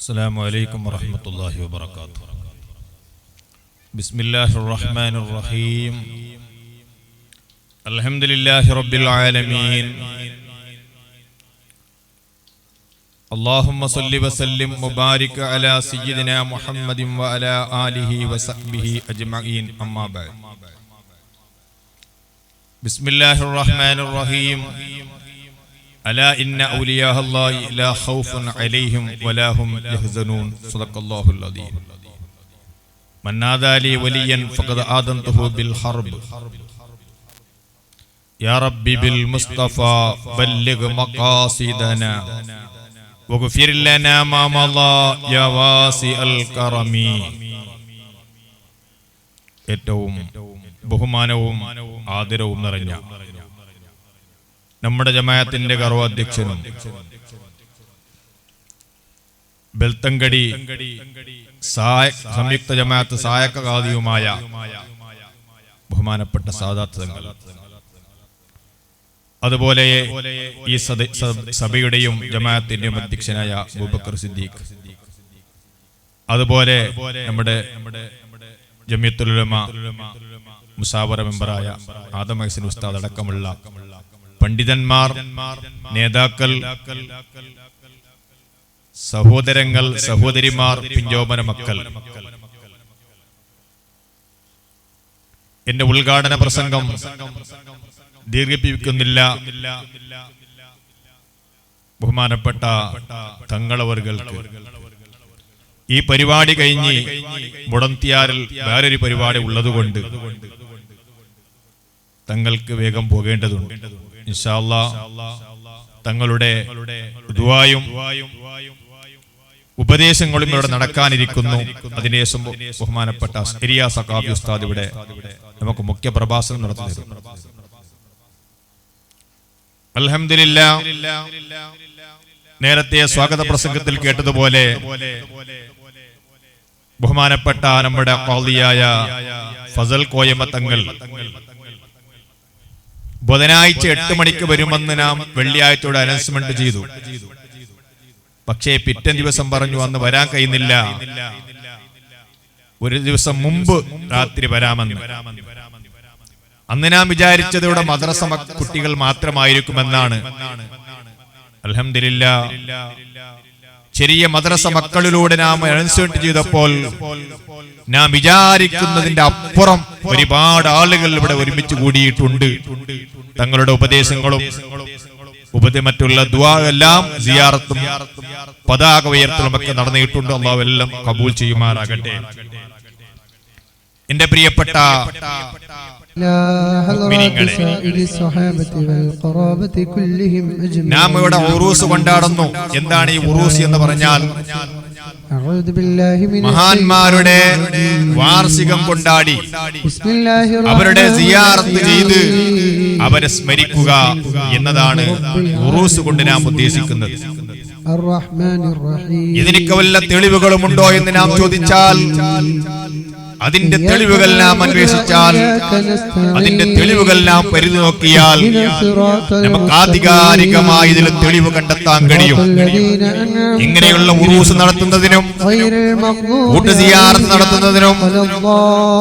السلام عليكم ورحمة الله وبركاته. بسم الله الرحمن الرحيم. الحمد لله رب العالمين. اللهم صل وسلم وبارك على سيدنا محمد وعلى آله وصحبه أجمعين. أما بعد. بسم الله الرحمن الرحيم. ألا إن أولياء الله لا خوف عليهم ولا هم يحزنون. صدق الله العظيم. من نادى لي وليا فقد آذنته بالحرب. يا ربي بالمصطفى بلغ مقاصدنا واغفر لنا ما مضى يا واسع الكرم. ഏറ്റവും ബഹുമാനവും ആദരവും നിറഞ്ഞ നമ്മുടെ ജമാഅത്തിന്റെ ഗർവാധ്യക്ഷനും ബെൽത്തങ്കടി സംയുക്ത ജമാഅത്ത് സഹായക ഖാദിയുമായ ബഹുമാനപ്പെട്ട സാദാത്ത് തങ്ങൾ, അതുപോലെ ഈ സഭയുടെയും ജമാഅത്തിന്റെയും അധ്യക്ഷനായ അബൂബക്കർ സിദ്ദീഖ്, അതുപോലെ നമ്മുടെ ജമിയത്തുൽ ഉലമ മുസാവറ മെമ്പറായ ആദം ഹസൻ ഉസ്താദ് അടക്കമുള്ള പണ്ഡിതന്മാർ, നേതാക്കൾ, സഹോദരങ്ങൾ, സഹോദരിമാർ, പിഞ്ചോമന മക്കൾ, എന്റെ ഉദ്ഘാടന പ്രസംഗം ദീർഘിപ്പിക്കുന്നില്ല. ബഹുമാനപ്പെട്ട തങ്ങളവർക്ക് ഈ പരിപാടി കഴിഞ്ഞ് മുടന്തിയാറിൽ വേറൊരു പരിപാടി ഉള്ളതുകൊണ്ട് തങ്ങൾക്ക് വേഗം പോകേണ്ടതുണ്ട്. ഇൻഷാ അല്ലാഹ് തങ്ങളുടെ ദുആയും ഉപദേശങ്ങളും ഇവിടെ നടക്കാനിരിക്കുന്നു. അതിനുശേഷം ബഹുമാനപ്പെട്ട ശരിയാ സഖാഫി ഉസ്താദ് ഇവിടെ നമുക്ക് മുഖ്യ പ്രഭാഷണം നടത്തി തരും. അൽഹംദുലില്ലാഹ്, നേരത്തെ സ്വാഗത പ്രസംഗത്തിൽ കേട്ടതുപോലെ ബഹുമാനപ്പെട്ട നമ്മുടെ ഖാദിയായ ഫസൽ കോയമ തങ്ങൾ ബുധനാഴ്ച 8 മണിക്ക് വരുമെന്ന് നാം വെള്ളിയാഴ്ചയോടെ അനൗൺസ്മെന്റ് ചെയ്തു. പക്ഷേ പിറ്റേ ദിവസം പറഞ്ഞു അന്ന് വരാൻ കഴിയുന്നില്ല, ഒരു ദിവസം മുമ്പ് രാത്രി വരാമെന്ന്. അന്ന് നാം വിചാരിച്ചത് ഇവിടെ മദ്രസ കുട്ടികൾ മാത്രമായിരിക്കുമെന്നാണ്. അൽഹംദുലില്ലാഹ്, ചെറിയ മദ്രസ മക്കളിലൂടെ നാം അനൗൺസ്മെന്റ് ചെയ്തപ്പോൾ നാം വിചാരിക്കുന്നതിന്റെ അപ്പുറം ഒരുപാട് ആളുകൾ ഇവിടെ ഒരുമിച്ച് കൂടിയിട്ടുണ്ട്. തങ്ങളുടെ ഉപദേശങ്ങളും മറ്റുള്ള ദുആ എല്ലാം സിയാറത്തും പതാക ഉയർത്തലും ഒക്കെ നടന്നിട്ടുണ്ട്. അല്ലാഹു എല്ലാം കബൂൽ ചെയ്യുമാറാകട്ടെ. എന്റെ പ്രിയപ്പെട്ട നാം ഇവിടെ ഉറൂസ് കൊണ്ടാടുന്നു. എന്താണ് ഈ ഉറൂസ് എന്ന് പറഞ്ഞാൽ? മഹാന്മാരുടെ വാർഷികം കൊണ്ടാടി അവരുടെ സിയാറത്ത് ചെയ്ത് അവരെ സ്മരിക്കുക എന്നതാണ് ഉറൂസ് കൊണ്ട് നാം ഉദ്ദേശിക്കുന്നത്. ഇതിനൊക്കെ വല്ല തെളിവുകളുമുണ്ടോ എന്ന് നാം ചോദിച്ചാൽ, അതിന്റെ തെളിവുകൾ നാം അന്വേഷിച്ചാൽ, അതിന്റെ തെളിവുകൾ നാം പരിധി നോക്കിയാൽ നമുക്ക് ആധികാരികമായി ഇതിൽ തെളിവ് കണ്ടെത്താൻ കഴിയും. ഇങ്ങനെയുള്ള ഉറൂസ് നടത്തുന്നതിനും കൂട്ടുസിയാറത്ത് നടത്തുന്നതിനും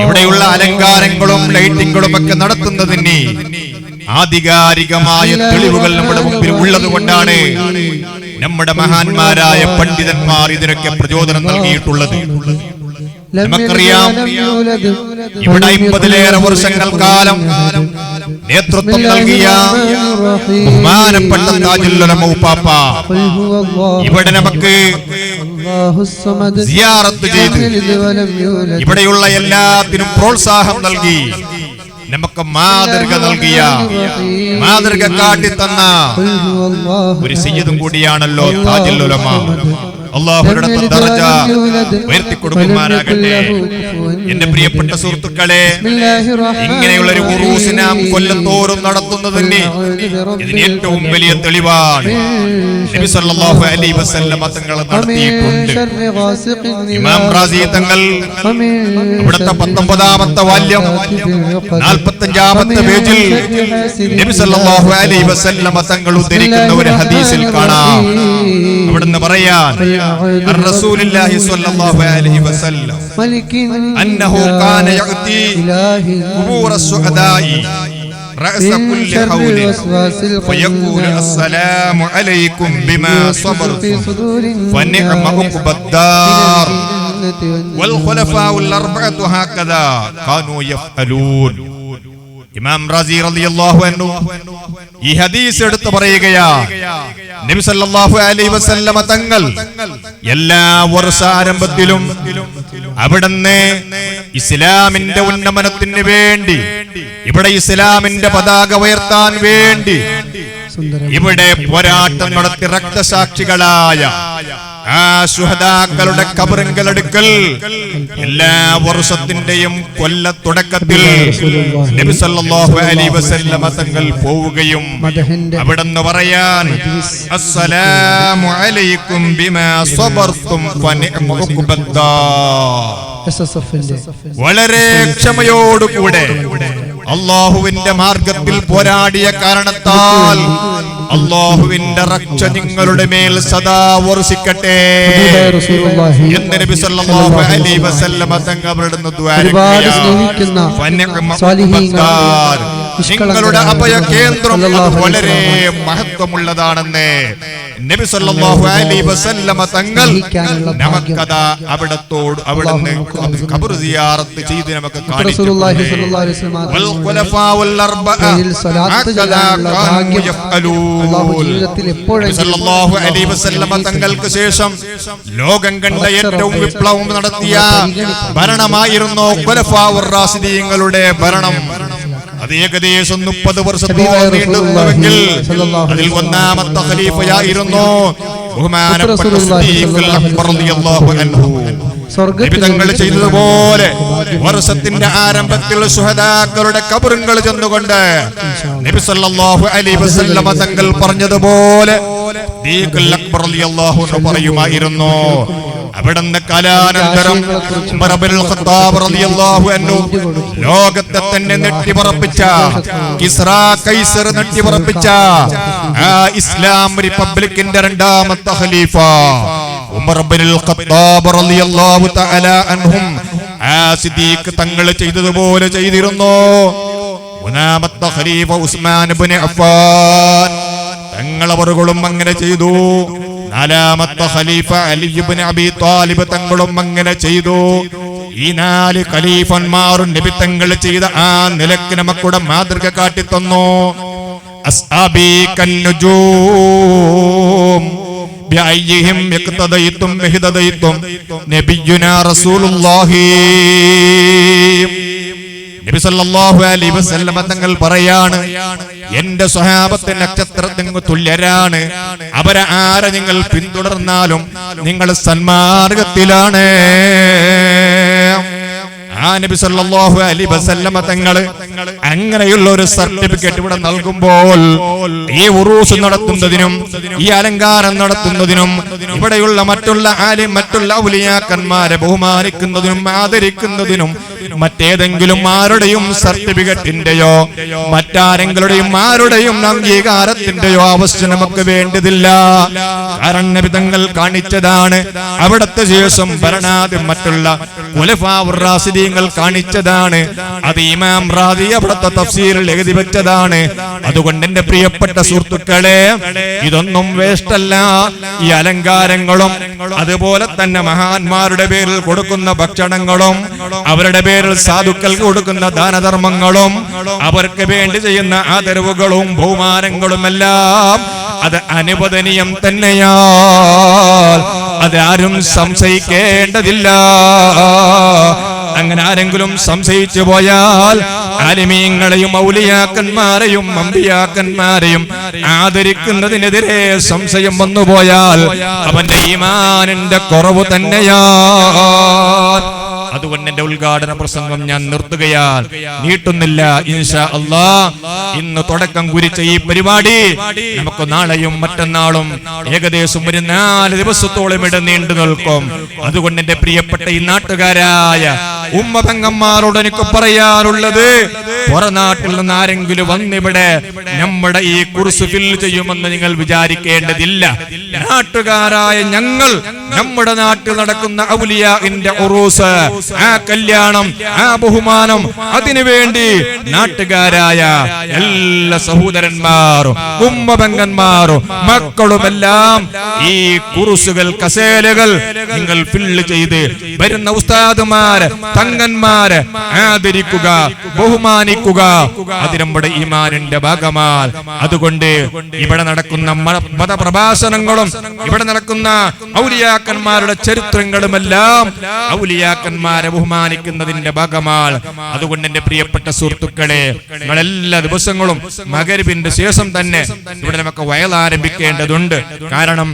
ഇവിടെയുള്ള അലങ്കാരങ്ങളും ലൈറ്റിങ്ങുകളും ഒക്കെ നടത്തുന്നതിന് ആധികാരികമായ തെളിവുകൾ നമ്മുടെ മുമ്പിൽ ഉള്ളത് കൊണ്ടാണ് നമ്മുടെ മഹാന്മാരായ പണ്ഡിതന്മാർ ഇതിനൊക്കെ പ്രചോദനം നൽകിയിട്ടുള്ളത്. നമുക്കറിയാം, ഇവിടെ 50-ലേറെ വർഷങ്ങൾ കാലം നേതൃത്വം നൽകിയ ബഹുമാനപ്പെട്ട താജുൽ ഉലമ ഉപ്പാപ്പ ഇവിടെ നമുക്ക് സിയാറത്ത് ചെയ്ത് ഇവിടെയുള്ള എല്ലാത്തിനും പ്രോത്സാഹം നൽകി നമുക്ക് മാതൃക നൽകിയ, മാതൃക കാട്ടിത്തന്ന ഒരു സയ്യിദും കൂടിയാണല്ലോ താജുൽ ഉലമ. അല്ലാഹുവിന്റെ ദറജ ഉയർത്തി കൊടുക്കുമാറാകട്ടെ. എന്റെ പ്രിയപ്പെട്ട സുഹൃത്തുക്കളെ, ഇങ്ങനെയുള്ള ഒരു ഉറൂസ് നാം കൊല്ലത്തോറും നടത്തുന്നതിന് ഇതിന് ഏറ്റവും വലിയ തെളിവാണ് നബി സല്ലല്ലാഹു അലൈഹി വസല്ലം തങ്ങൾ നടത്തിയിട്ടുണ്ട്. ഇമാം റാസി തങ്ങൾ ഇവിടുത്തെ 19-ാമത്തെ വാല്യം 45-ാമത്തെ പേജിൽ നബി സല്ലല്ലാഹു അലൈഹി വസല്ലം തങ്ങൾ ഉദ്ധരിക്കുന്ന ഒരു ഹദീസിൽ കാണാം, അവിടുന്ന് പറയാൻ റസൂലുള്ളാഹി സ്വല്ലല്ലാഹു അലൈഹി വസല്ലം അന്നഹു കാന യഅതി ഖുബൂറ സുഅദാഇ رأس كل حول فيقول السلام عليكم بما صبرتم فنعم عقبى الدار والخلفاء الأربعة هكذا كانوا يفعلون. ഇമാം റാസി റളിയല്ലാഹു അൻഹു ഈ ഹദീസ് എടുത്തു പറയുകയാ, നബി സല്ലല്ലാഹു അലൈഹി വസല്ലമ തങ്ങൾ എല്ലാ വർഷാരംഭത്തിലും അവിടുന്ന് ഇസ്ലാമിന്റെ ഉന്നമനത്തിന് വേണ്ടി, ഇവിടെ ഇസ്ലാമിന്റെ പതാക ഉയർത്താൻ വേണ്ടി ഇവിടെ പോരാട്ടം നടത്തി രക്തസാക്ഷികളായ ആ ശുഹദാക്കളുടെ ഖബറുകളടുക്കൽ എല്ലാ വർഷത്തിന്റെയും കൊല്ലത്തുടക്കത്തിൽ നബി സല്ലല്ലാഹു അലൈഹി വസല്ലമ തങ്ങൾ പോവുകയും അവിടുന്ന് പറയാൻ അസ്സലാമു അലൈക്കും ബിമാ സബർതും ഫനിഅമ ഉഖ്ബദ്ദാർ, വളരെ ക്ഷമയോടുകൂടെ അല്ലാഹുവിന്റെ മാർഗത്തിൽ പോരാടിയ കാരണത്താൽ അല്ലാഹുവിന്റെ രക്ഷ നിങ്ങളുടെ മേൽ സദാ വർഷിക്കട്ടെ എന്ന് നബി സല്ലല്ലാഹു അലൈഹി വസല്ലമ തങ്ങൾ അവിടുന്ന് ദുആ ചെയ്യുകയാണ്. നിങ്ങളുടെ അഭയ കേന്ദ്രം വളരെ മഹത്വമുള്ളതാണെന്ന് നബി സല്ലല്ലാഹു അലൈഹി വസല്ലമ തങ്ങൾ നമുക്കതാ അവിടുന്ന് ഖബർ സിയാറത്ത് ചെയ്ത് നമുക്ക് കാണിച്ചു. തങ്ങൾക്ക് ശേഷം ലോകം കണ്ട ഏറ്റവും വിപ്ലവം നടത്തിയ ഭരണമായിരുന്നു ഖുലഫാഉർ റാഷിദീങ്ങളുടെ ഭരണം. അത് ഏകദേശം 30 വർഷത്തോളം നീണ്ടുനിന്നുവെങ്കിൽ അതിൽ ഒന്നാമത്തെ ഖലീഫയായിരുന്നു ബഹുമാനപ്പെട്ട സിദ്ദീഖുൽ അക്ബർ റളിയല്ലാഹു അൻഹു. തങ്ങൾ ചെയ്തതുപോലെ വർഷത്തിന്റെ ആരംഭത്തിൽ ശുഹദാക്കളുടെ ഖബറുകൾ ചെന്നുകൊണ്ട് നബി സല്ലല്ലാഹു അലൈഹി വസല്ലമ തങ്ങൾ പറഞ്ഞതുപോലെ സിദ്ദീഖുൽ അക്ബർ റളിയല്ലാഹു അൻഹു പറയുമായിരുന്നു. അവിടുന്ന് കാലാനന്തരം ഉമർ ഇബ്നുൽ ഖത്താബ് റളിയല്ലാഹു അൻഹു ലോകത്തെ തന്നെ നെട്ടിപറപ്പിച്ച, കിസ്റാ കൈസർ നെട്ടിപറപ്പിച്ച ആ ഇസ്ലാം റിപ്പബ്ലിക്കിന്റെ രണ്ടാമത്തെ ഖലീഫ ഉമർ ഇബ്നുൽ ഖത്താബ് റളിയല്ലാഹു തആല അൻഹും ആ സിദ്ദീഖ് തങ്ങൾ ചെയ്തതുപോലെ ചെയ്തിരുന്നു. മൂന്നാമത്തെ ഖലീഫ ഉസ്മാൻ ഇബ്നു അഫ്ഫാൻ തങ്ങൾ അവர்களுം അങ്ങനെ ചെയ്തു. നാലാമത്തെ ഖലീഫ അലി ഇബ്നു അബീ ത്വാലിബ് തങ്ങളും അങ്ങനെ ചെയ്തു. ഈ 4 ഖലീഫന്മാരും നബി തങ്ങൾ ചെയ്ത ആ നിലക്ക് നമുക്കുടെ മാതൃക കാട്ടിത്തന്നു. അസ്ഹാബി കന്നുജൂം ബിഅയ്യിഹിം യഖ്തദൈതും ബിഹിദദൈതും നബിയുനാ റസൂലുള്ളാഹി. നബി സല്ലല്ലാഹു അലൈഹി വസല്ലമ തങ്ങൾ പറയാണ്, എന്റെ സ്വഹാബത്ത് നക്ഷത്രത്തിന് തുല്യരാണ്. അവരെ ആരെ നിങ്ങൾ പിന്തുടർന്നാലും നിങ്ങൾ സന്മാർഗത്തിലാണ്. ആ നബി സല്ലല്ലാഹു അലൈഹി വസല്ലമ തങ്ങൾ അങ്ങനെയുള്ള ഒരു സർട്ടിഫിക്കറ്റ് ഇവിടെ നൽകുമ്പോൾ ഈ ഉറൂസ് നടത്തുന്നതിനും ഈ അലങ്കാരം നടത്തുന്നതിനും ഇവിടെയുള്ള മറ്റുള്ള ഔലിയാക്കന്മാരെ ബഹുമാനിക്കുന്നതിനും ആദരിക്കുന്നതിനും മറ്റേതെങ്കിലും ആരുടെയും സർട്ടിഫിക്കറ്റിന്റെയോ മറ്റാരെങ്കിലുടെയും ആരുടെയും അംഗീകാരത്തിന്റെയോ ആവശ്യം നമുക്ക് വേണ്ടതില്ല. കാരണം നബി തങ്ങൾ കാണിച്ചതാണ്. അവിടത്തെ ശേഷം ഭരണാധിപതി മറ്റുള്ള ഖുലഫാഉർ റാഷിദീങ്ങൾ കാണിച്ചതാണ്. അത് ഇമാം റാദി അവിടുത്തെ തഫ്സീറിൽ എഴുതി വെച്ചതാണ്. അതുകൊണ്ട് എന്റെ പ്രിയപ്പെട്ട സുഹൃത്തുക്കളെ, ഇതൊന്നും വേസ്റ്റല്ല. ഈ അലങ്കാരങ്ങളും അതുപോലെ തന്നെ മഹാന്മാരുടെ പേരിൽ കൊടുക്കുന്ന ഭക്ഷണങ്ങളും അവരുടെ പേരിൽ സാധുക്കൾക്ക് കൊടുക്കുന്ന ദാനധർമ്മങ്ങളും അവർക്ക് വേണ്ടി ചെയ്യുന്ന ആദരവുകളും ബഹുമാനങ്ങളും എല്ലാം അത് അനുവദനീയം തന്നെയാ. അതാരും സംശയിക്കേണ്ടതില്ല. അങ്ങനെ ആരെങ്കിലും സംശയിച്ചു പോയാൽ ആലിമീങ്ങളെയും ഔലിയാക്കന്മാരെയും അമ്പിയാക്കന്മാരെയും ആദരിക്കുന്നതിനെതിരെ സംശയം വന്നുപോയാൽ അവന്റെ ഈമാനിന്റെ കുറവ് തന്നെയാ. അതുകൊണ്ട് എന്റെ ഉദ്ഘാടന പ്രസംഗം ഞാൻ നിർത്തുകയാൽ നീട്ടുന്നില്ല. ഇൻഷാ അല്ലാഹ് ഇന്ന് തുടക്കം കുറിച്ച ഈ പരിപാടി നമുക്ക് നാളെയും മറ്റന്നാളും ഏകദേശം ഒരു 4 ദിവസത്തോളം ഇവിടെ നീണ്ടു നിൽക്കും. അതുകൊണ്ട് എന്റെ പ്രിയപ്പെട്ട ഈ നാട്ടുകാരായ ഉമ്മ പെങ്ങന്മാരോട് എനിക്ക് പറയാറുള്ളത്, പുറനാട്ടിൽ നിന്ന് ആരെങ്കിലും വന്നിവിടെ നമ്മുടെ ഈ കുർസ് ഫില്ല് ചെയ്യുമെന്ന് നിങ്ങൾ വിചാരിക്കേണ്ടതില്ല. നാട്ടുകാരായ ഞങ്ങൾ നമ്മുടെ നാട്ടിൽ നടക്കുന്ന ഔലിയാഇന്റെ ഉറൂസ്, ആ കല്യാണം, ആ ബഹുമാനം, അതിനുവേണ്ടി നാട്ടുകാരായ എല്ലാ സഹോദരന്മാരും ഉമ്മ പെങ്ങന്മാരും മക്കളുമെല്ലാം ഈ കുർസുകൾ, കസേലകൾ നിങ്ങൾ ഫില്ല് ചെയ്ത് വരുന്ന ഉസ്താദുമാര്, തങ്ങന്മാര് ആദരിക്കുക, ബഹുമാനിക്കുക. അത് നമ്മുടെ ഈമാനിന്റെ ഭാഗമാണ്. അതുകൊണ്ട് ഇവിടെ നടക്കുന്ന മതപ്രഭാഷണങ്ങളും ഇവിടെ നടക്കുന്ന ഔലിയാക്കന്മാരുടെ ചരിത്രങ്ങളുമെല്ലാം ഔലിയാക്കന്മാരെ ബഹുമാനിക്കുന്നതിന്റെ ഭാഗമാണ്. അതുകൊണ്ട് എന്റെ പ്രിയപ്പെട്ട സുഹൃത്തുക്കളെ, നിങ്ങൾ എല്ലാ ദിവസങ്ങളും മഗ്‌രിബിന്റെ ശേഷം തന്നെ ഇവിടെ നമുക്ക് വയൽ ആരംഭിക്കേണ്ടതുണ്ട്. കാരണം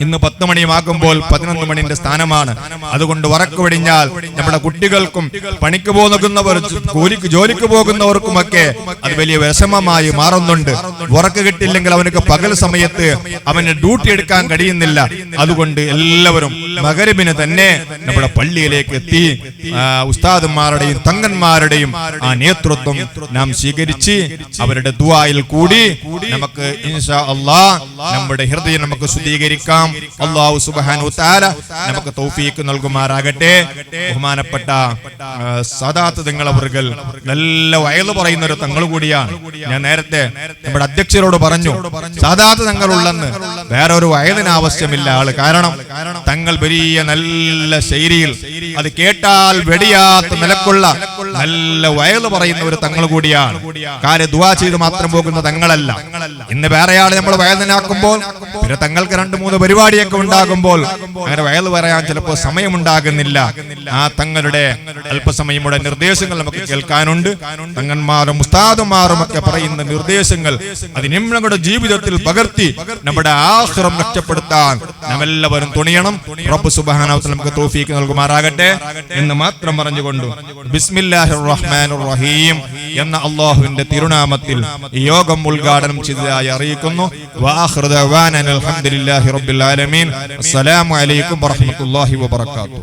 ഇന്ന് 10 മണിയാകുമ്പോൾ 11 മണിന്റെ സ്ഥാനമാണ്. അതുകൊണ്ട് ഉറക്ക് വെടിഞ്ഞാൽ നമ്മുടെ കുട്ടികൾക്കും പണിക്ക് പോകുന്നവർ, ജോലിക്ക് പോകുന്നവർക്കുമൊക്കെ അത് വലിയ വിഷമമായി മാറുന്നുണ്ട്. ഉറക്ക് കിട്ടില്ലെങ്കിൽ അവനക്ക് പകൽ സമയത്ത് അവന് ഡ്യൂട്ടി എടുക്കാൻ കഴിയുന്നില്ല. അതുകൊണ്ട് എല്ലാവരും മഗ്‌രിബിന് തന്നെ നമ്മുടെ പള്ളിയിലേക്ക് എത്തി ഉസ്താദുമാരുടെയും തങ്ങന്മാരുടെയും ആ നേതൃത്വം നാം സ്വീകരിച്ച് അവരുടെ ദുആയിൽ കൂടി നമുക്ക് ഇൻഷാ അല്ലാഹ് നമ്മുടെ ഹൃദയം നമുക്ക് ശുദ്ധീകരിക്കാം. അല്ലാഹു സുബ്ഹാനഹു വ തആല നമുക്ക് തൗഫീഖ് നൽകുമാറാകട്ടെ. ബഹുമാനപ്പെട്ട സാദാത്ത് തങ്ങളവർകൾ നല്ല വയല് പറയുന്ന ഒരു തങ്ങൾ കൂടിയാണ്. ഞാൻ നേരത്തെ നമ്മുടെ അധ്യക്ഷരോട് പറഞ്ഞു, സാദാത്ത് തങ്ങളുള്ളെന്ന് വേറെ ഒരു വയലിന് ആവശ്യമില്ല ആള്. കാരണം തങ്ങൾ വലിയ നല്ല ശൈലിയിൽ അത് കേട്ടാൽ വെടിയാത്ത നിലക്കുള്ള നല്ല വയല് പറയുന്ന ഒരു തങ്ങൾ കൂടിയാണ്. കാര്യം ദുആ ചെയ്ത് മാത്രം പോകുന്ന തങ്ങളല്ല. ഇന്ന് വേറെ ആള് നമ്മൾ വയലിനാക്കുമ്പോൾ പിന്നെ തങ്ങൾക്ക് 2-3 പരിപാടിയൊക്കെ ഉണ്ടാകുമ്പോൾ അങ്ങനെ വയല് പറയാൻ ചിലപ്പോൾ സമയമുണ്ടാകുന്നില്ല. ആ തങ്ങളുടെ അല്പസമയമുടെ നിർദ്ദേശങ്ങൾ നമുക്ക് കേൾക്കാനുണ്ട്. തങ്ങന്മാരും ഉസ്താദുമാരും ഒക്കെ പറയുന്ന നിർദ്ദേശങ്ങൾ അത് നമ്മുടെ ജീവിതത്തിൽ പകർത്തി നമ്മുടെ ആഖിറം രക്ഷപ്പെടുത്താൻ നാമെല്ലാവരും തുണിയണം. റബ്ബ് സുബ്ഹാനഹു വ തആല നമുക്ക് തൗഫീഖ് നൽകുമാറാകട്ടെ എന്ന് മാത്രം പറഞ്ഞുകൊണ്ട് ബിസ്മില്ലാഹിർ റഹ്മാനിർ റഹീം എന്ന അല്ലാഹുവിന്റെ തിരുനാമത്തിൽ ഈ യോഗം ഉദ്ഘാടനം ചെയ്തതായി അറിയിക്കുന്നു. വആഖിറു ദഅവാനാ അൽഹംദുലില്ലാഹി റബ്ബിൽ ആലമീൻ. അസ്സലാമു അലൈക്കും വറഹ്മത്തുള്ളാഹി വബറകാതുഹു.